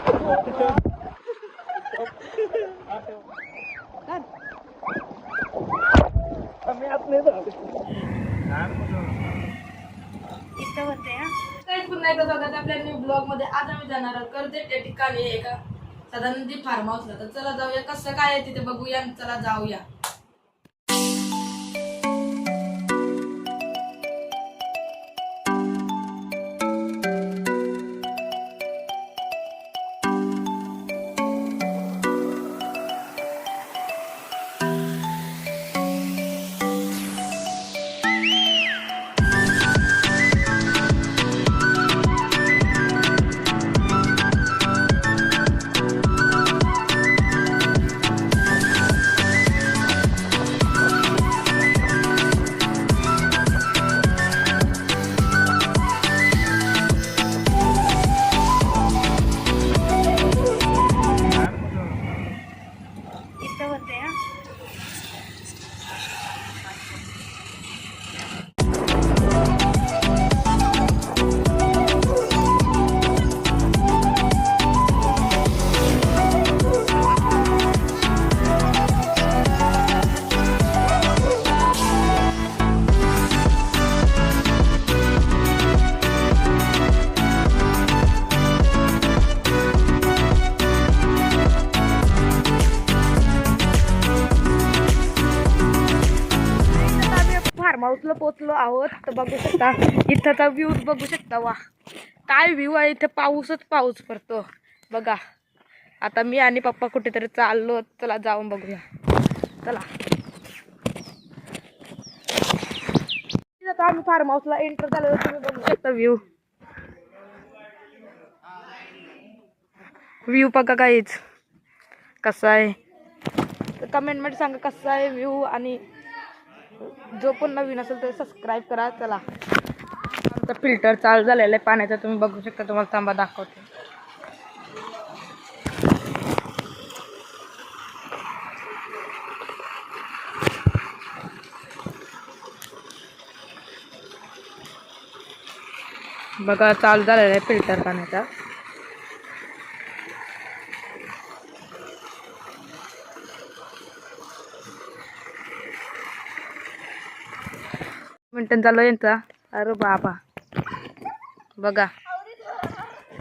पुन्हा एकदा स्वागत आपल्या न्यू ब्लॉग मध्ये. आज आम्ही जाणार आहोत कर्जत या ठिकाणी एका सदानंदी फार्म हाऊसला. तर चला जाऊया, कसं काय आहे तिथे बघूया. चला जाऊया. फार्म हाऊसला पोचलो आहोत. तर बघू शकता इथंचा व्ह्यू बघू शकता. वा काय व्ह्यू आहे इथे. पाऊसच पाऊस पडतो बघा. आता मी आणि पप्पा कुठेतरी चाललो. चला जाऊन बघूया. चला आता आम्ही फार्म हाऊसला एंटर झालो. तुम्ही बघू शकता व्ह्यू. व्ह्यू बघा काहीच कसा आहे. तर कमेंटमध्ये सांगा कसा आहे व्ह्यू. आणि जो पण नवीन असेल तर सबस्क्राईब करा. चला आमचा फिल्टर चालू झालेला आहे पाण्याचा. तुम्ही बघू शकता. तुम्हाला थांबा दाखवते. बघा चालू झालेला आहे फिल्टर पाण्याचा. मिनिटं चालू यांचा. अरे बाबा बघा.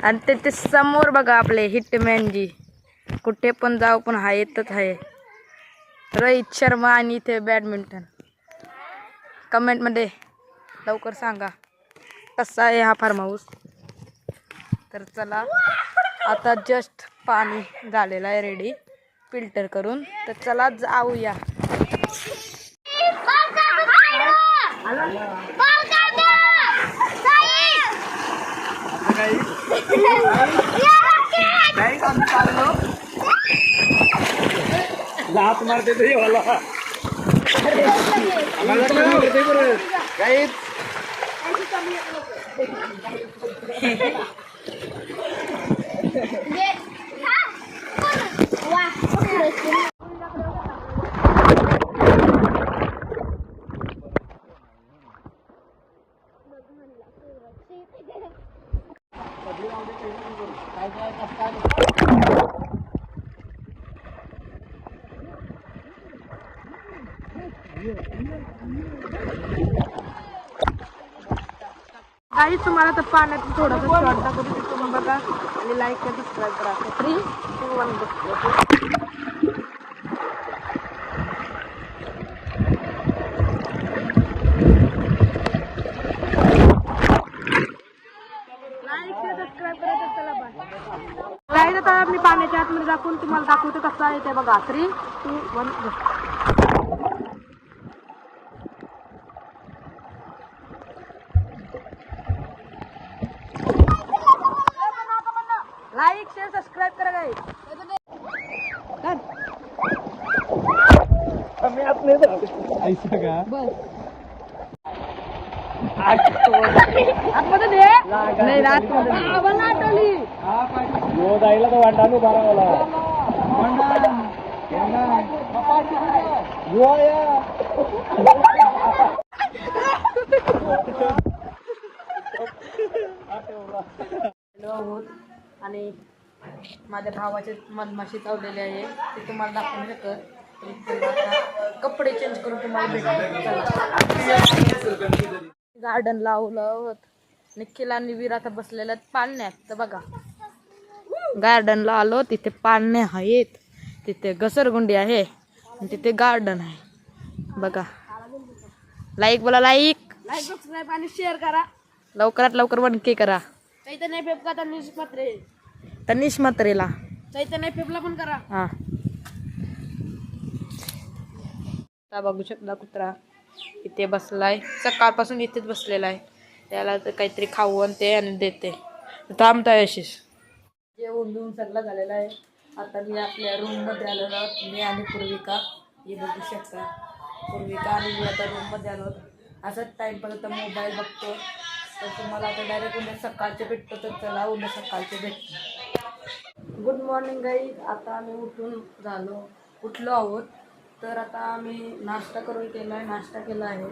आणि त्याच्या समोर बघा आपले हिटमॅनजी. कुठे पण जाऊ पण हा येतच आहे. रोहित शर्मा. आणि इथे बॅडमिंटन. कमेंटमध्ये लवकर सांगा कसा आहे हा फार्म हाऊस. तर चला आता जस्ट पाणी झालेलं आहे रेडी फिल्टर करून. तर चला जाऊया. लात मारते तरी वाला काही तुम्हाला तर पाण्यात थोडासा शॉर्ट दाखवतो. तुम्ही बघा आणि लाईक करा, सबस्क्राईब करा. 3, 2, 1 आता मी पाण्याच्या आतमध्ये दाखवून तुम्हाला दाखवतो कसं आहे ते बघा. 3, 2, 1 लाईक शेअर सबस्क्राईब करा गाइस. आम्ही आपले ऐसा का बस आतमध्ये दे. नाही आतमध्ये आटली. यो जायला तर वाटाणू बारा मला यो या आहोत आणि माझ्या भावाचे मधमाशी चावलेले आहे ते तुम्हाला दाखवू शकत. आता कपडे चेंज करून तुम्हाला भेटत. गार्डन लावलं निखिल आणि वीर आता बसलेल्या पाळण्यात. तर बघा गार्डनला आलो, तिथे पाळणे आहेत, तिथे घसरगुंडी आहे आणि तिथे गार्डन आहे. बघा लाईक बोला, लाईक सबस्क्राईब आणि शेअर करा. लवकरात लवकर वनके करा. चैतन्य पेपका तनिष म्हात्रेला चैतन्य पेपला पण करा. हा आता बघू शकता कुत्रा इथे बसलाय, सकाळपासून इथेच बसलेला आहे. त्याला तर काहीतरी खाऊ ते आणि देते. थांबताय अशीच. जेवून बिवून सगळं झालेलं आहे. आता मी आपल्या रूममध्ये आलेलो आहोत, मी आणि पूर्विका. हे बघू शकता पूर्विका आणि मी आता रूममध्ये आलो. असंच टाईमपास आता मोबाईल बघतो. तर तुम्हाला आता डायरेक्ट उद्या सकाळचे भेटतो, तर चला उद्या सकाळचे भेटतो. Good morning guys. आता आम्ही उठलो आहोत. तर आता आम्ही नाश्ता केला आहे.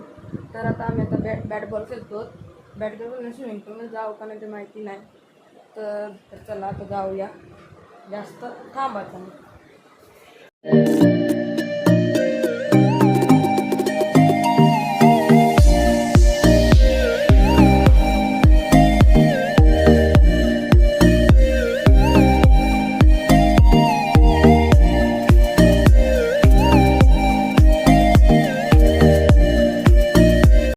तर आता आम्ही आता बॅट बॉल खेळतो. बॅट बॉल स्विमिंग पूलमध्ये जाऊ का नाही ते माहिती नाही. तर चला आता जाऊया, जास्त थांबायचं नाही.